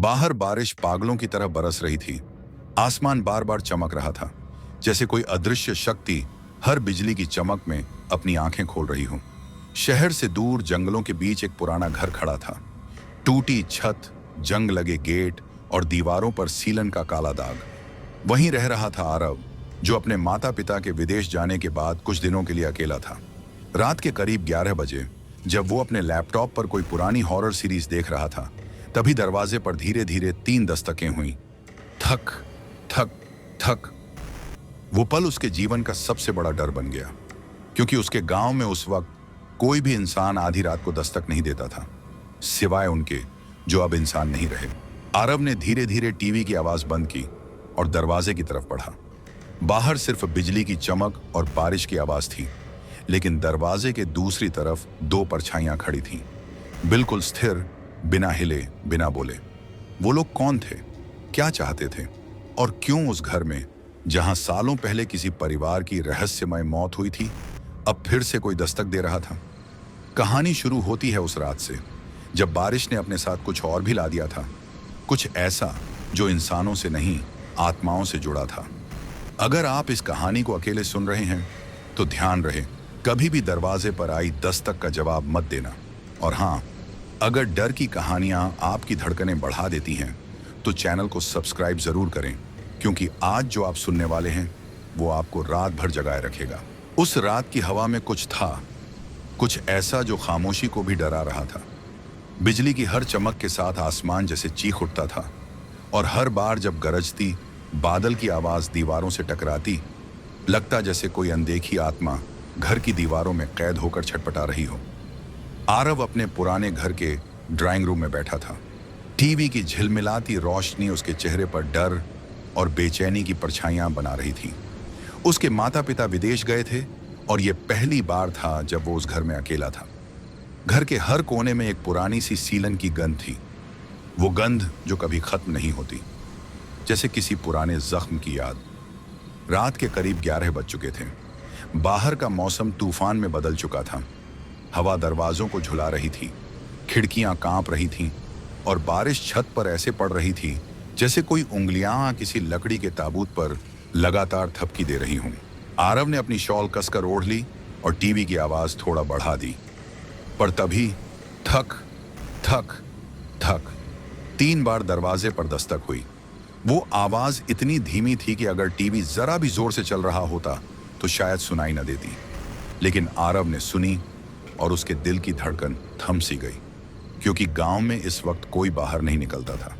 बाहर बारिश पागलों की तरह बरस रही थी। आसमान बार बार चमक रहा था, जैसे कोई अदृश्य शक्ति हर बिजली की चमक में अपनी आंखें खोल रही हो। शहर से दूर जंगलों के बीच एक पुराना घर खड़ा था। टूटी छत, जंग लगे गेट और दीवारों पर सीलन का काला दाग। वहीं रह रहा था आरव, जो अपने माता पिता के विदेश जाने के बाद कुछ दिनों के लिए अकेला था। रात के करीब 11 बजे जब वो अपने लैपटॉप पर कोई पुरानी हॉरर सीरीज देख रहा था, तभी दरवाजे पर धीरे धीरे 3 दस्तकें हुईं। थक थक थक। वो पल उसके जीवन का सबसे बड़ा डर बन गया, क्योंकि उसके गांव में उस वक्त कोई भी इंसान आधी रात को दस्तक नहीं देता था, सिवाय उनके जो अब इंसान नहीं रहे। आरव ने धीरे धीरे टीवी की आवाज बंद की और दरवाजे की तरफ बढ़ा। बाहर सिर्फ बिजली की चमक और बारिश की आवाज थी, लेकिन दरवाजे के दूसरी तरफ 2 परछाइयां खड़ी थीं, बिल्कुल स्थिर, बिना हिले, बिना बोले। वो लोग कौन थे, क्या चाहते थे, और क्यों उस घर में, जहां सालों पहले किसी परिवार की रहस्यमय मौत हुई थी, अब फिर से कोई दस्तक दे रहा था। कहानी शुरू होती है उस रात से, जब बारिश ने अपने साथ कुछ और भी ला दिया था, कुछ ऐसा जो इंसानों से नहीं, आत्माओं से जुड़ा था। अगर आप इस कहानी को अकेले सुन रहे हैं तो ध्यान रहे, कभी भी दरवाजे पर आई दस्तक का जवाब मत देना। और हाँ, अगर डर की कहानियां आपकी धड़कनें बढ़ा देती हैं तो चैनल को सब्सक्राइब जरूर करें, क्योंकि आज जो आप सुनने वाले हैं वो आपको रात भर जगाए रखेगा। उस रात की हवा में कुछ था, कुछ ऐसा जो खामोशी को भी डरा रहा था। बिजली की हर चमक के साथ आसमान जैसे चीख उठता था, और हर बार जब गरजती बादल की आवाज दीवारों से टकराती, लगता जैसे कोई अनदेखी आत्मा घर की दीवारों में कैद होकर छटपटा रही हो। आरव अपने पुराने घर के ड्राइंग रूम में बैठा था। टीवी की झिलमिलाती रोशनी उसके चेहरे पर डर और बेचैनी की परछाइयां बना रही थी। उसके माता पिता विदेश गए थे और यह पहली बार था जब वो उस घर में अकेला था। घर के हर कोने में एक पुरानी सी सीलन की गंध थी, वो गंध जो कभी खत्म नहीं होती, जैसे किसी पुराने जख्म की याद। रात के करीब 11 बज चुके थे। बाहर का मौसम तूफान में बदल चुका था। हवा दरवाजों को झुला रही थी, खिड़कियां कांप रही थीं, और बारिश छत पर ऐसे पड़ रही थी जैसे कोई उंगलियां किसी लकड़ी के ताबूत पर लगातार थपकी दे रही हों। आरव ने अपनी शॉल कसकर ओढ़ ली और टीवी की आवाज थोड़ा बढ़ा दी, पर तभी थक थक थक 3 बार दरवाजे पर दस्तक हुई। वो आवाज इतनी धीमी थी कि अगर टीवी जरा भी जोर से चल रहा होता तो शायद सुनाई न देती, लेकिन आरव ने सुनी और उसके दिल की धड़कन थम सी गई, क्योंकि गांव में इस वक्त कोई बाहर नहीं निकलता था।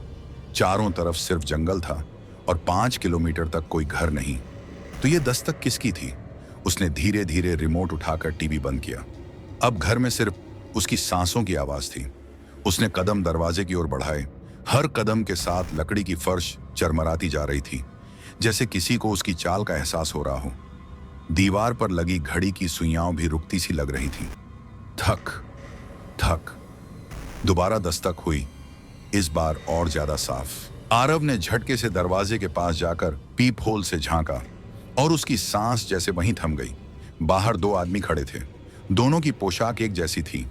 चारों तरफ सिर्फ जंगल था और 5 किलोमीटर तक कोई घर नहीं। तो ये दस्तक किसकी थी? उसने धीरे धीरे रिमोट उठाकर टीवी बंद किया। अब घर में सिर्फ उसकी सांसों की आवाज थी। उसने कदम दरवाजे की ओर बढ़ाए। हर कदम के साथ लकड़ी की फर्श चरमराती जा रही थी, जैसे किसी को उसकी चाल का एहसास हो रहा हो। दीवार पर लगी घड़ी की सुइयां भी रुकती सी लग रही थी। थक थक। दोबारा दस्तक हुई, इस बार और ज्यादा साफ। आरव ने झटके से दरवाजे के पास जाकर पीप होल से झांका और उसकी सांस जैसे वहीं थम गई। बाहर 2 आदमी खड़े थे। दोनों की पोशाक एक जैसी थी,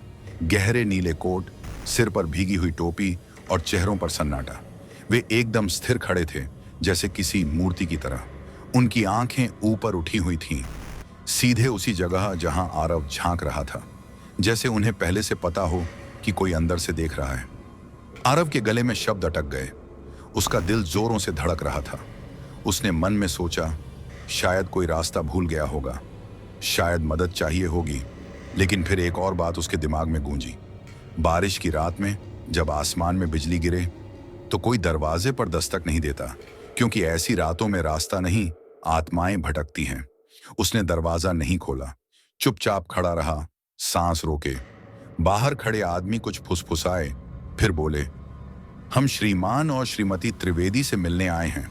गहरे नीले कोट, सिर पर भीगी हुई टोपी और चेहरों पर सन्नाटा। वे एकदम स्थिर खड़े थे, जैसे किसी मूर्ति की तरह। उनकी आंखें ऊपर उठी हुई थीं, सीधे उसी जगह जहां आरव झांक रहा था, जैसे उन्हें पहले से पता हो कि कोई अंदर से देख रहा है। आरव के गले में शब्द अटक गए। उसका दिल जोरों से धड़क रहा था। उसने मन में सोचा, शायद कोई रास्ता भूल गया होगा, शायद मदद चाहिए होगी। लेकिन फिर एक और बात उसके दिमाग में गूंजी। बारिश की रात में जब आसमान में बिजली गिरे तो कोई दरवाजे पर दस्तक नहीं देता, क्योंकि ऐसी रातों में रास्ता नहीं, आत्माएं भटकती हैं। उसने दरवाजा नहीं खोला, चुपचाप खड़ा रहा, सांस रोके। बाहर खड़े आदमी कुछ फुसफुसाए, फिर बोले, हम श्रीमान और श्रीमती त्रिवेदी से मिलने आए हैं।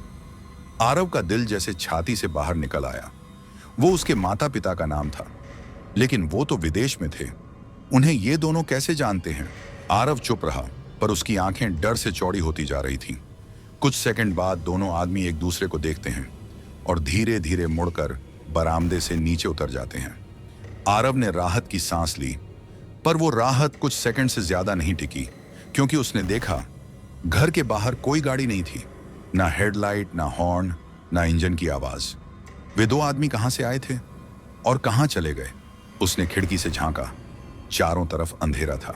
आरव का दिल जैसे छाती से बाहर निकल आया। वो उसके माता पिता का नाम था, लेकिन वो तो विदेश में थे। उन्हें ये दोनों कैसे जानते हैं? आरव चुप रहा, पर उसकी आंखें डर से चौड़ी होती जा रही थीं। कुछ सेकंड बाद दोनों आदमी एक दूसरे को देखते हैं और धीरे धीरे मुड़कर बरामदे से नीचे उतर जाते हैं। आरव ने राहत की सांस ली, पर वो राहत कुछ सेकंड से ज्यादा नहीं टिकी, क्योंकि उसने देखा घर के बाहर कोई गाड़ी नहीं थी, ना हेडलाइट, ना हॉर्न, ना इंजन की आवाज। वे दो आदमी कहां से आए थे और कहां चले गए? उसने खिड़की से झांका। चारों तरफ अंधेरा था।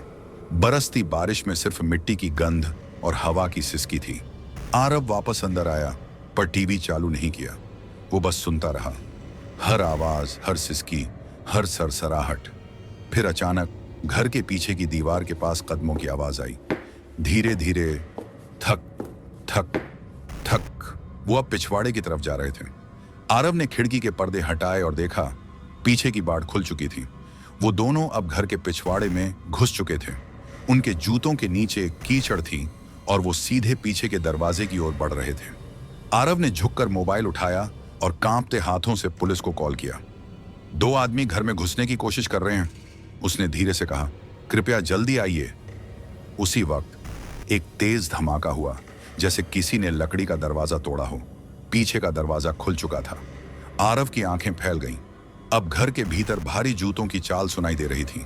बरसती बारिश में सिर्फ मिट्टी की गंध और हवा की सिसकी थी। आरव वापस अंदर आया, पर टीवी चालू नहीं किया। वो बस सुनता रहा, हर आवाज, हर सिसकी, हर सरसराहट। फिर अचानक घर के पीछे की दीवार के पास कदमों की आवाज आई। धीरे धीरे, थक थक थक। वो अब पिछवाड़े की तरफ जा रहे थे। आरव ने खिड़की के पर्दे हटाए और देखा, पीछे की बाट खुल चुकी थी। वो दोनों अब घर के पिछवाड़े में घुस चुके थे। उनके जूतों के नीचे कीचड़ थी और वो सीधे पीछे के दरवाजे की ओर बढ़ रहे थे। आरव ने झुककर मोबाइल उठाया और कांपते हाथों से पुलिस को कॉल किया। दो आदमी घर में घुसने की कोशिश कर रहे हैं, उसने धीरे से कहा, कृपया जल्दी आइए। उसी वक्त एक तेज धमाका हुआ, जैसे किसी ने लकड़ी का दरवाजा तोड़ा हो। पीछे का दरवाजा खुल चुका था। आरव की आंखें फैल गईं। अब घर के भीतर भारी जूतों की चाल सुनाई दे रही थी।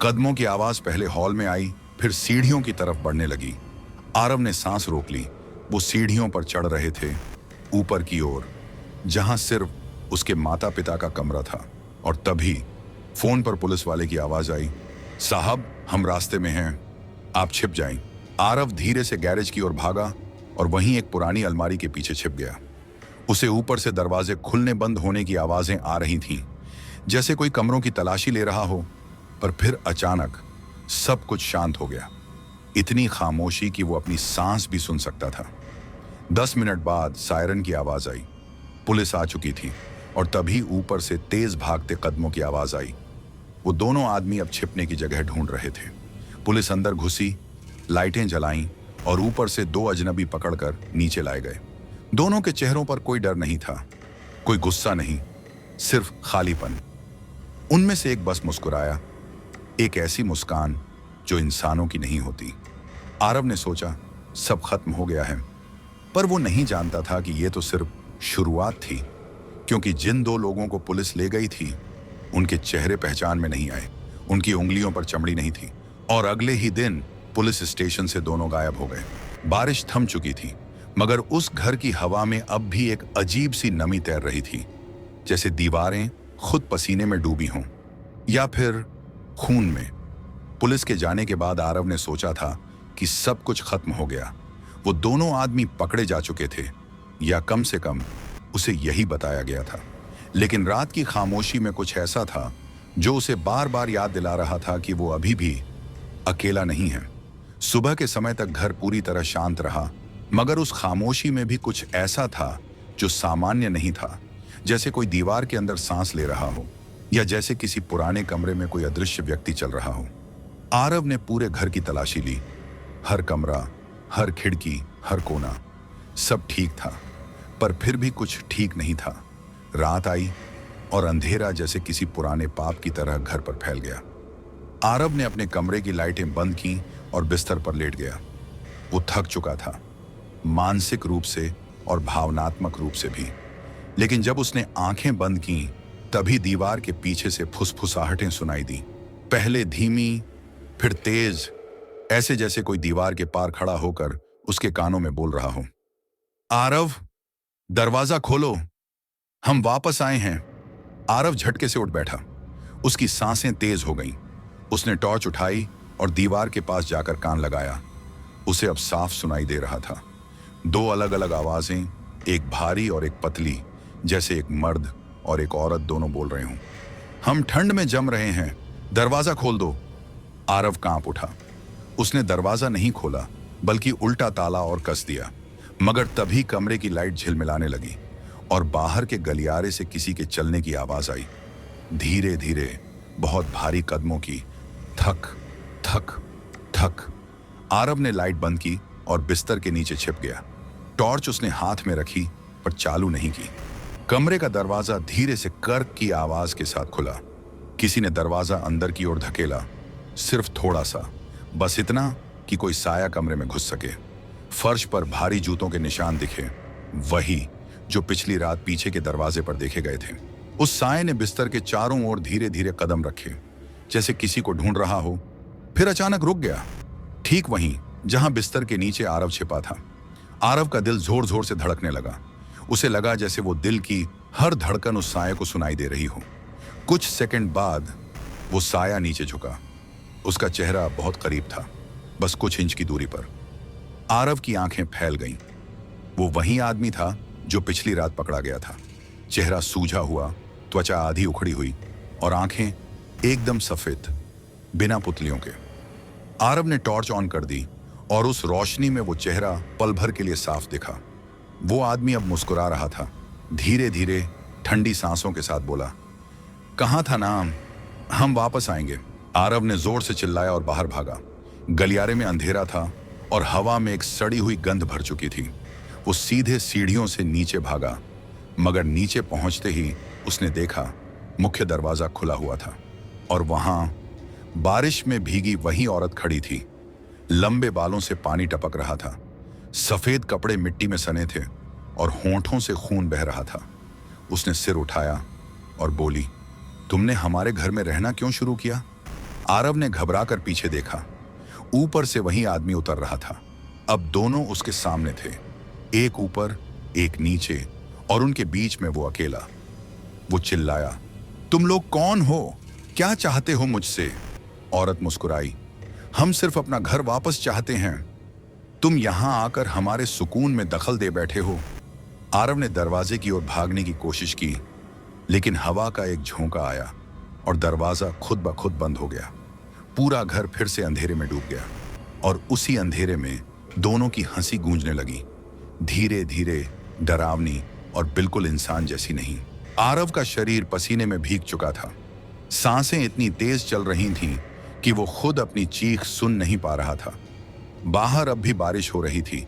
कदमों की आवाज पहले हॉल में आई, फिर सीढ़ियों की तरफ बढ़ने लगी। आरव ने सांस रोक ली। वो सीढ़ियों पर चढ़ रहे थे, ऊपर की ओर, जहां सिर्फ उसके माता पिता का कमरा था। और तभी फोन पर पुलिस वाले की आवाज आई, साहब, हम रास्ते में हैं, आप छिप जाएं। आरव धीरे से गैरेज की ओर भागा और वहीं एक पुरानी अलमारी के पीछे छिप गया। उसे ऊपर से दरवाजे खुलने बंद होने की आवाजें आ रही थीं, जैसे कोई कमरों की तलाशी ले रहा हो। पर फिर अचानक सब कुछ शांत हो गया। इतनी खामोशी कि वो अपनी सांस भी सुन सकता था। 10 मिनट बाद सायरन की आवाज आई। पुलिस आ चुकी थी और तभी ऊपर से तेज भागते कदमों की आवाज आई। वो दोनों आदमी अब छिपने की जगह ढूंढ रहे थे। पुलिस अंदर घुसी, लाइटें जलाईं और ऊपर से दो अजनबी पकड़कर नीचे लाए गए। दोनों के चेहरों पर कोई डर नहीं था, कोई गुस्सा नहीं, सिर्फ खालीपन। उनमें से एक बस मुस्कुराया, एक ऐसी मुस्कान जो इंसानों की नहीं होती। आरव ने सोचा, सब खत्म हो गया है। पर वो नहीं जानता था कि ये तो सिर्फ शुरुआत थी, क्योंकि जिन दो लोगों को पुलिस ले गई थी, उनके चेहरे पहचान में नहीं आए, उनकी उंगलियों पर चमड़ी नहीं थी। और अगले ही दिन पुलिस स्टेशन से दोनों गायब हो गए। बारिश थम चुकी थी, मगर उस घर की हवा में अब भी एक अजीब सी नमी तैर रही थी, जैसे दीवारें खुद पसीने में डूबी हों या फिर खून में। पुलिस के जाने के बाद आरव ने सोचा था कि सब कुछ खत्म हो गया। वो दोनों आदमी पकड़े जा चुके थे, या कम से कम उसे यही बताया गया था। लेकिन रात की खामोशी में कुछ ऐसा था जो उसे बार बार याद दिला रहा था कि वो अभी भी अकेला नहीं है। सुबह के समय तक घर पूरी तरह शांत रहा, मगर उस खामोशी में भी कुछ ऐसा था जो सामान्य नहीं था, जैसे कोई दीवार के अंदर सांस ले रहा हो या जैसे किसी पुराने कमरे में कोई अदृश्य व्यक्ति चल रहा हो। आरव ने पूरे घर की तलाशी ली। हर कमरा, हर खिड़की, हर कोना, सब ठीक था, पर फिर भी कुछ ठीक नहीं था। रात आई और अंधेरा जैसे किसी पुराने पाप की तरह घर पर फैल गया। आरव ने अपने कमरे की लाइटें बंद की और बिस्तर पर लेट गया। वो थक चुका था, मानसिक रूप से और भावनात्मक रूप से भी। लेकिन जब उसने आंखें बंद की, तभी दीवार के पीछे से फुसफुसाहटें सुनाई दी। पहले धीमी, फिर तेज, ऐसे जैसे कोई दीवार के पार खड़ा होकर उसके कानों में बोल रहा हो, आरव, दरवाजा खोलो, हम वापस आए हैं। आरव झटके से उठ बैठा। उसकी सांसें तेज हो गईं। उसने टॉर्च उठाई और दीवार के पास जाकर कान लगाया। उसे अब साफ सुनाई दे रहा था। दो अलग अलग आवाजें, एक भारी और एक पतली, जैसे एक मर्द और एक औरत दोनों बोल रहे हों। हम ठंड में जम रहे हैं, दरवाजा खोल दो। आरव कांप उठा। उसने दरवाजा नहीं खोला, बल्कि उल्टा ताला और कस दिया। मगर तभी कमरे की लाइट झिलमिलाने लगी और बाहर के गलियारे से किसी के चलने की आवाज आई। धीरे धीरे, बहुत भारी कदमों की, थक थक थक। आरव ने लाइट बंद की और बिस्तर के नीचे छिप गया। टॉर्च उसने हाथ में रखी, पर चालू नहीं की। कमरे का दरवाजा धीरे से कर्क की आवाज के साथ खुला। किसी ने दरवाजा अंदर की ओर धकेला, सिर्फ थोड़ा सा, बस इतना कि कोई साया कमरे में घुस सके। फर्श पर भारी जूतों के निशान दिखे, वही जो पिछली रात पीछे के दरवाजे पर देखे गए थे। उस साये ने बिस्तर के चारों ओर धीरे धीरे कदम रखे, जैसे किसी को ढूंढ रहा हो। फिर अचानक रुक गया, ठीक वहीं जहां बिस्तर के नीचे आरव छिपा था। आरव का दिल जोर जोर से धड़कने लगा। उसे लगा जैसे वो दिल की हर धड़कन उस साये को सुनाई दे रही हो। कुछ सेकंड बाद वो साया नीचे झुका। उसका चेहरा बहुत करीब था, बस कुछ इंच की दूरी पर। आरव की आंखें फैल गईं। वो वही आदमी था जो पिछली रात पकड़ा गया था। चेहरा सूजा हुआ, त्वचा आधी उखड़ी हुई और आंखें एकदम सफेद, बिना पुतलियों के। आरव ने टॉर्च ऑन कर दी और उस रोशनी में वो चेहरा पल भर के लिए साफ दिखा। वो आदमी अब मुस्कुरा रहा था। धीरे धीरे ठंडी सांसों के साथ बोला, कहाँ था नाम? हम वापस आएंगे। आरव ने जोर से चिल्लाया और बाहर भागा। गलियारे में अंधेरा था और हवा में एक सड़ी हुई गंध भर चुकी थी। वो सीधे सीढ़ियों से नीचे भागा, मगर नीचे पहुंचते ही उसने देखा मुख्य दरवाजा खुला हुआ था और वहां बारिश में भीगी वही औरत खड़ी थी। लंबे बालों से पानी टपक रहा था, सफेद कपड़े मिट्टी में सने थे और होंठों से खून बह रहा था। उसने सिर उठाया और बोली, तुमने हमारे घर में रहना क्यों शुरू किया? आरव ने घबराकर पीछे देखा। ऊपर से वही आदमी उतर रहा था। अब दोनों उसके सामने थे, एक ऊपर एक नीचे और उनके बीच में वो अकेला। वो चिल्लाया, तुम लोग कौन हो? क्या चाहते हो मुझसे? औरत मुस्कुराई, हम सिर्फ अपना घर वापस चाहते हैं। तुम यहां आकर हमारे सुकून में दखल दे बैठे हो। आरव ने दरवाजे की ओर भागने की कोशिश की, लेकिन हवा का एक झोंका आया और दरवाजा खुद ब खुद बंद हो गया। पूरा घर फिर से अंधेरे में डूब गया और उसी अंधेरे में दोनों की हंसी गूंजने लगी, धीरे धीरे, डरावनी और बिल्कुल इंसान जैसी नहीं। आरव का शरीर पसीने में भीग चुका था। सांसें इतनी तेज चल रही थीं कि वो खुद अपनी चीख सुन नहीं पा रहा था। बाहर अब भी बारिश हो रही थी,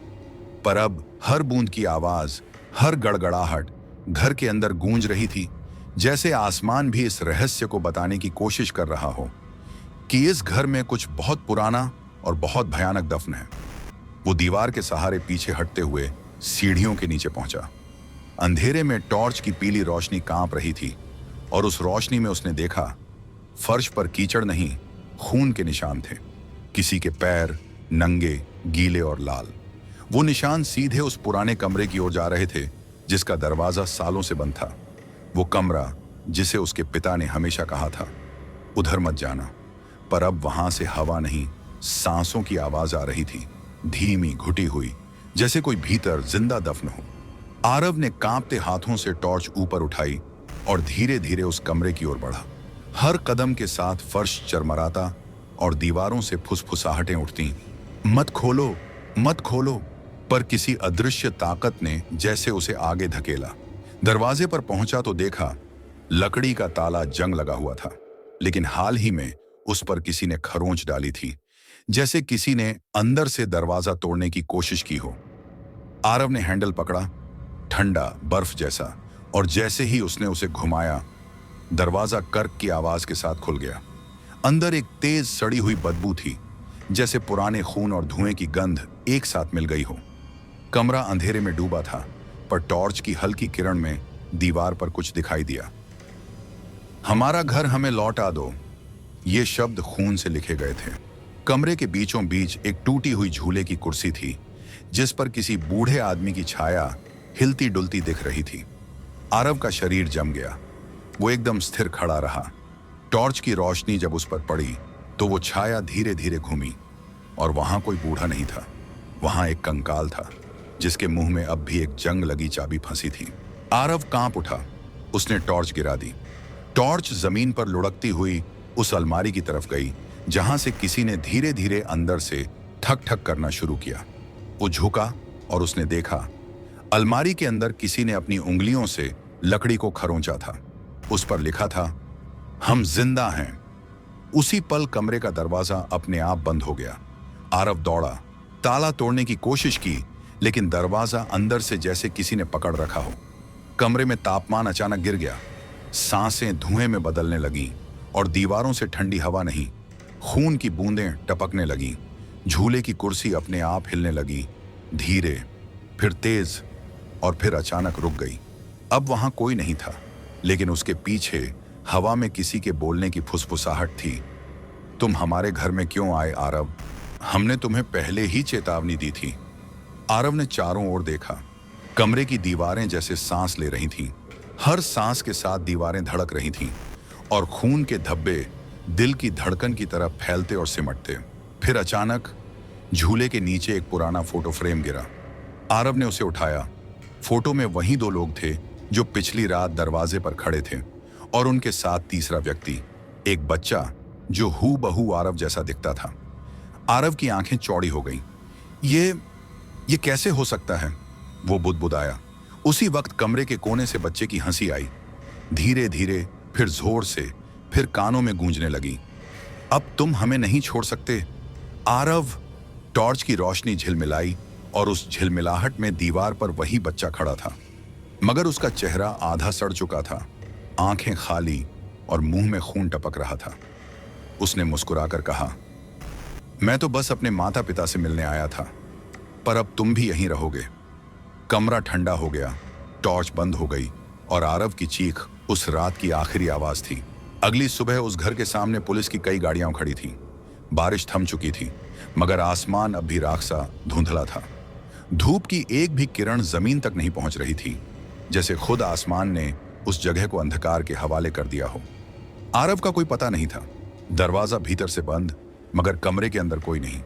पर अब हर बूंद की आवाज, हर गड़गड़ाहट घर के अंदर गूंज रही थी, जैसे आसमान भी इस रहस्य को बताने की कोशिश कर रहा हो कि इस घर में कुछ बहुत पुराना और बहुत भयानक दफन है। वो दीवार के सहारे पीछे हटते हुए सीढ़ियों के नीचे पहुंचा। अंधेरे में टॉर्च की पीली रोशनी कांप रही थी और उस रोशनी में उसने देखा फर्श पर कीचड़ नहीं, खून के निशान थे। किसी के पैर नंगे, गीले और लाल। वो निशान सीधे उस पुराने कमरे की ओर जा रहे थे जिसका दरवाजा सालों से बंद था। वो कमरा जिसे उसके पिता ने हमेशा कहा था, उधर मत जाना, पर अब वहां से हवा नहीं, सांसों की आवाज आ रही थी, धीमी, घुटी हुई, जैसे कोई भीतर जिंदा दफन हो। आरव ने कांपते हाथों से टॉर्च ऊपर उठाई और धीरे धीरे उस कमरे की ओर बढ़ा। हर कदम के साथ फर्श चरमराता और दीवारों से फुसफुसाहटें उठती, मत खोलो, मत खोलो। पर किसी अदृश्य ताकत ने जैसे उसे आगे धकेला। दरवाजे पर पहुंचा तो देखा लकड़ी का ताला जंग लगा हुआ था, लेकिन हाल ही में उस पर किसी ने खरोंच डाली थी, जैसे किसी ने अंदर से दरवाजा तोड़ने की कोशिश की हो। आरव ने हैंडल पकड़ा, ठंडा बर्फ जैसा, और जैसे ही उसने उसे घुमाया, दरवाजा कर्क की आवाज के साथ खुल गया। अंदर एक तेज सड़ी हुई बदबू थी, जैसे पुराने खून और धुएं की गंध एक साथ मिल गई हो। कमरा अंधेरे में डूबा था, पर टॉर्च की हल्की किरण में दीवार पर कुछ दिखाई दिया। हमारा घर हमें लौटा दो, ये शब्द खून से लिखे गए थे। कमरे के बीचों बीच एक टूटी हुई झूले की कुर्सी थी, जिस पर किसी बूढ़े आदमी की छाया हिलती डुलती दिख रही थी। आरव का शरीर जम गया। वो एकदम स्थिर खड़ा रहा। टॉर्च की रोशनी जब उस पर पड़ी तो वो छाया धीरे धीरे घूमी और वहां कोई बूढ़ा नहीं था। वहां एक कंकाल था, जिसके मुंह में अब भी एक जंग लगी चाबी फंसी थी। आरव कांप उठा। उसने टॉर्च गिरा दी। टॉर्च जमीन पर लुढ़कती हुई उस अलमारी की तरफ गई, जहां से किसी ने धीरे धीरे अंदर से ठक ठक करना शुरू किया। वो झुका और उसने देखा अलमारी के अंदर किसी ने अपनी उंगलियों से लकड़ी को खरोंचा था। उस पर लिखा था, हम जिंदा हैं। उसी पल कमरे का दरवाजा अपने आप बंद हो गया। आरव दौड़ा, ताला तोड़ने की कोशिश की, लेकिन दरवाजा अंदर से जैसे किसी ने पकड़ रखा हो। कमरे में तापमान अचानक गिर गया। सांसें धुएं में बदलने लगीं और दीवारों से ठंडी हवा नहीं, खून की बूंदें टपकने लगीं। झूले की कुर्सी अपने आप हिलने लगी, धीरे, फिर तेज और फिर अचानक रुक गई। अब वहां कोई नहीं था, लेकिन उसके पीछे हवा में किसी के बोलने की फुसफुसाहट थी। तुम हमारे घर में क्यों आए आरव? हमने तुम्हें पहले ही चेतावनी दी थी। आरव ने चारों ओर देखा। कमरे की दीवारें जैसे सांस ले रही थीं। हर सांस के साथ दीवारें धड़क रही थीं और खून के धब्बे दिल की धड़कन की तरफ फैलते और सिमटते। फिर अचानक झूले के नीचे एक पुराना फोटो फ्रेम गिरा। आरव ने उसे उठाया। फोटो में वही दो लोग थे जो पिछली रात दरवाजे पर खड़े थे और उनके साथ तीसरा व्यक्ति, एक बच्चा जो हूबहू आरव जैसा दिखता था। आरव की आंखें चौड़ी हो गईं। ये कैसे हो सकता है? वो बुदबुदाया। उसी वक्त कमरे के कोने से बच्चे की हंसी आई, धीरे धीरे, फिर जोर से, फिर कानों में गूंजने लगी। अब तुम हमें नहीं छोड़ सकते। आरव। टॉर्च की रोशनी झिलमिलाई और उस झिलमिलाहट में दीवार पर वही बच्चा खड़ा था, मगर उसका चेहरा आधा सड़ चुका था, आंखें खाली और मुंह में खून टपक रहा था। उसने मुस्कुराकर कहा, मैं तो बस अपने माता पिता से मिलने आया था, पर अब तुम भी यहीं रहोगे। कमरा ठंडा हो गया, टॉर्च बंद हो गई और आरव की चीख उस रात की आखिरी आवाज थी। अगली सुबह उस घर के सामने पुलिस की कई गाड़ियां खड़ी थीं। बारिश थम चुकी थी, मगर आसमान अब भी राख सा धुंधला था। धूप की एक भी किरण जमीन तक नहीं पहुंच रही थी, जैसे खुद आसमान ने उस जगह को अंधकार के हवाले कर दिया हो। आरव का कोई पता नहीं था। दरवाजा भीतर से बंद, मगर कमरे के अंदर कोई नहीं।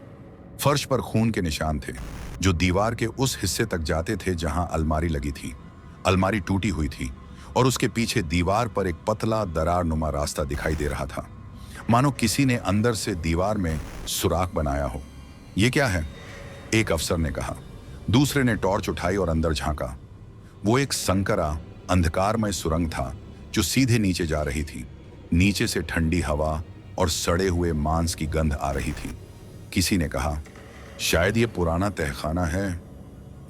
फर्श पर खून के निशान थे जो दीवार के उस हिस्से तक जाते थे जहां अलमारी लगी थी। अलमारी टूटी हुई थी और उसके पीछे दीवार पर एक पतला दरार नुमा रास्ता दिखाई दे रहा था, मानो किसी ने अंदर से दीवार में सुराख बनाया हो। ये क्या है? एक अफसर ने कहा। दूसरे ने टॉर्च उठाई और अंदर झांका। वो एक संकरा अंधकारमय सुरंग था जो सीधे नीचे जा रही थी। नीचे से ठंडी हवा और सड़े हुए मांस की गंध आ रही थी। किसी ने कहा, शायद ये पुराना तहखाना है,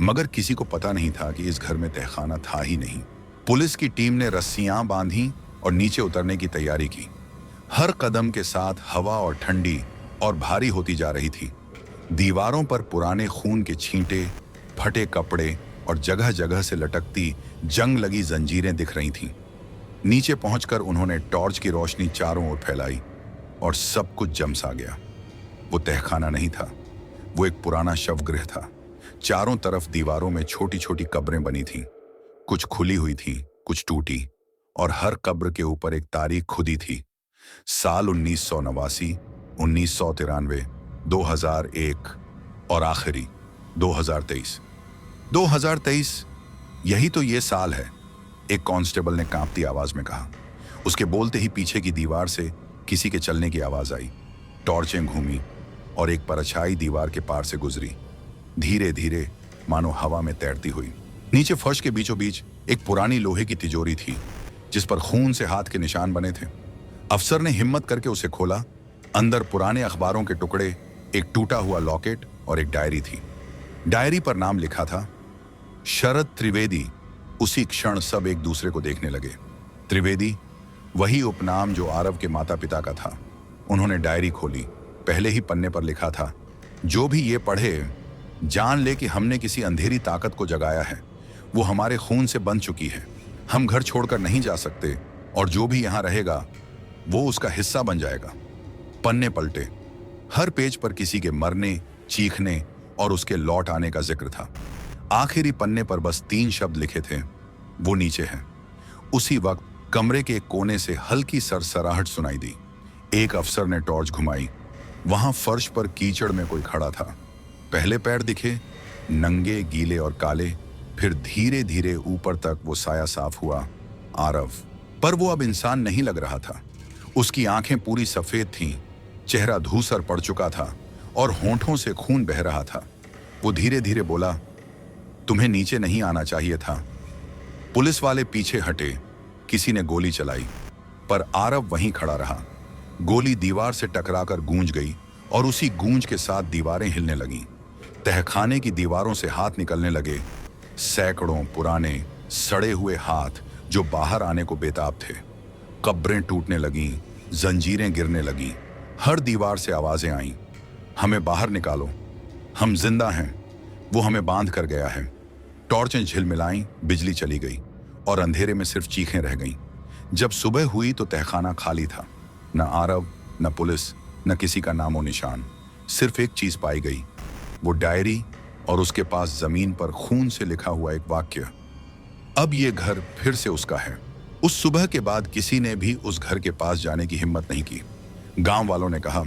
मगर किसी को पता नहीं था कि इस घर में तहखाना था ही नहीं। पुलिस की टीम ने रस्सियां बांधी और नीचे उतरने की तैयारी की। हर कदम के साथ हवा और ठंडी और भारी होती जा रही थी। दीवारों पर पुराने खून के छींटे, फटे कपड़े और जगह जगह से लटकती जंग लगी जंजीरें दिख रही थीं। नीचे पहुंचकर उन्होंने टॉर्च की रोशनी चारों ओर फैलाई और सब कुछ जमसा गया। वो तहखाना नहीं था, वो एक पुराना शवगृह था। चारों तरफ दीवारों में छोटी छोटी कब्रें बनी थीं। कुछ खुली हुई थी, कुछ टूटी, और हर कब्र के ऊपर एक तारीख खुदी थी। साल 1989, 1993, 2001 और आखिरी 2023। 2023, यही तो ये साल है, एक कांस्टेबल ने कांपती आवाज में कहा। उसके बोलते ही पीछे की दीवार से किसी के चलने की आवाज आई। टॉर्चें घूमी और एक परछाई दीवार के पार से गुजरी, धीरे धीरे, मानो हवा में तैरती हुई। नीचे फर्श के बीचों बीच एक पुरानी लोहे की तिजोरी थी जिस पर खून से हाथ के निशान बने थे। अफसर ने हिम्मत करके उसे खोला। अंदर पुराने अखबारों के टुकड़े, एक टूटा हुआ लॉकेट और एक डायरी थी। डायरी पर नाम लिखा था, शरद त्रिवेदी। उसी क्षण सब एक दूसरे को देखने लगे। त्रिवेदी, वही उपनाम जो आरव के माता पिता का था। उन्होंने डायरी खोली। पहले ही पन्ने पर लिखा था, जो भी ये पढ़े जान ले कि हमने किसी अंधेरी ताकत को जगाया है। वो हमारे खून से बंध चुकी है। हम घर छोड़कर नहीं जा सकते और जो भी यहाँ रहेगा वो उसका हिस्सा बन जाएगा। पन्ने पलटे। हर पेज पर किसी के मरने, चीखने और उसके लौट आने का जिक्र था। आखिरी पन्ने पर बस 3 शब्द लिखे थे, वो नीचे हैं। उसी वक्त कमरे के एक कोने से हल्की सरसराहट सुनाई दी। एक अफसर ने टॉर्च घुमाई। वहां फर्श पर कीचड़ में कोई खड़ा था। पहले पैर दिखे, नंगे, गीले और काले। फिर धीरे धीरे ऊपर तक वो साया साफ हुआ, आरव। पर वो अब इंसान नहीं लग रहा था। उसकी आंखें पूरी सफेद थीं, चेहरा धूसर पड़ चुका था और होंठों से खून बह रहा था। वो धीरे धीरे बोला, तुम्हें नीचे नहीं आना चाहिए था। पुलिस वाले पीछे हटे। किसी ने गोली चलाई, पर आरव वहीं खड़ा रहा। गोली दीवार से टकराकर गूंज गई और उसी गूंज के साथ दीवारें हिलने लगीं। तहखाने की दीवारों से हाथ निकलने लगे, सैकड़ों पुराने सड़े हुए हाथ जो बाहर आने को बेताब थे। कब्रें टूटने लगीं, जंजीरें गिरने लगीं। हर दीवार से आवाजें आईं, हमें बाहर निकालो, हम जिंदा हैं, वो हमें बांध कर गया है। टॉर्चें झिलमिलाईं, बिजली चली गई और अंधेरे में सिर्फ चीखें रह गईं। जब सुबह हुई तो तहखाना खाली था। न आरव, न पुलिस, न किसी का नामो निशान। सिर्फ एक चीज पाई गई, वो डायरी और उसके पास जमीन पर खून से लिखा हुआ एक वाक्य, अब ये घर फिर से उसका है। उस सुबह के बाद किसी ने भी उस घर के पास जाने की हिम्मत नहीं की। गांव वालों ने कहा,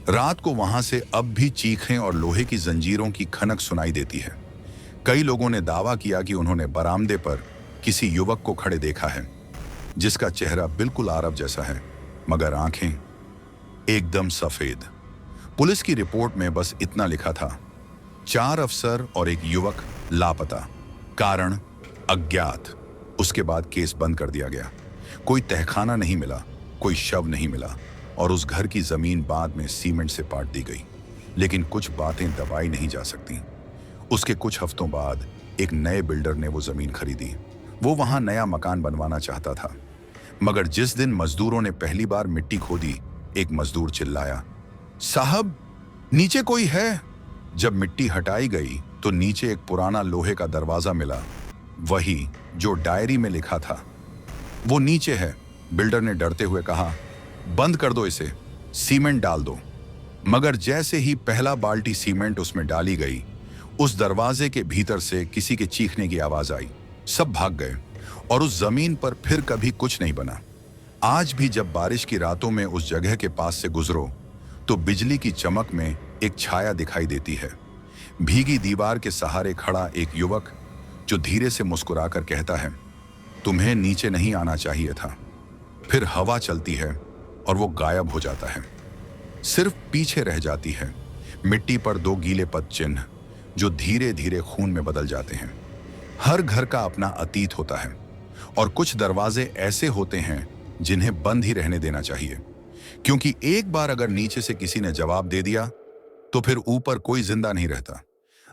रात को वहां से अब भी चीखें और लोहे की जंजीरों की खनक सुनाई देती है। कई लोगों ने दावा किया कि उन्होंने बरामदे पर किसी युवक को खड़े देखा है, जिसका चेहरा बिल्कुल आरब जैसा है, मगर आंखें एकदम सफेद। पुलिस की रिपोर्ट में बस इतना लिखा था, 4 अफसर और एक युवक लापता, कारण अज्ञात। उसके बाद केस बंद कर दिया गया। कोई तहखाना नहीं मिला, कोई शव नहीं मिला और उस घर की जमीन बाद में सीमेंट से पाट दी गई। लेकिन कुछ बातें दबाई नहीं जा सकती। उसके कुछ हफ्तों बाद एक नए बिल्डर ने वो जमीन खरीदी। वो वहां नया मकान बनवाना चाहता था, मगर जिस दिन मजदूरों ने पहली बार मिट्टी खोदी, एक मजदूर चिल्लाया, साहब नीचे कोई है। जब मिट्टी हटाई गई तो नीचे एक पुराना लोहे का दरवाजा मिला, वही जो डायरी में लिखा था। वो नीचे है। बिल्डर ने डरते हुए कहा, बंद कर दो इसे, सीमेंट डाल दो। मगर जैसे ही पहला बाल्टी सीमेंट उसमें डाली गई, उस दरवाजे के भीतर से किसी के चीखने की आवाज आई। सब भाग गए और उस जमीन पर फिर कभी कुछ नहीं बना। आज भी जब बारिश की रातों में उस जगह के पास से गुजरो तो बिजली की चमक में एक छाया दिखाई देती है। भीगी दीवार के सहारे खड़ा एक युवक जो धीरे से मुस्कुराकर कहता है, तुम्हें नीचे नहीं आना चाहिए था। फिर हवा चलती है और वो गायब हो जाता है। सिर्फ पीछे रह जाती है मिट्टी पर 2 गीले पद चिन्ह, जो धीरे धीरे खून में बदल जाते हैं। हर घर का अपना अतीत होता है और कुछ दरवाजे ऐसे होते हैं जिन्हें बंद ही रहने देना चाहिए, क्योंकि एक बार अगर नीचे से किसी ने जवाब दे दिया तो फिर ऊपर कोई जिंदा नहीं रहता।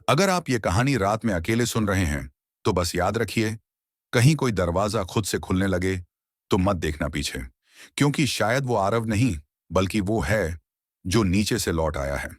अगर आप ये कहानी रात में अकेले सुन रहे हैं तो बस याद रखिए, कहीं कोई दरवाजा खुद से खुलने लगे तो मत देखना पीछे, क्योंकि शायद वो आरव नहीं बल्कि वो है जो नीचे से लौट आया है।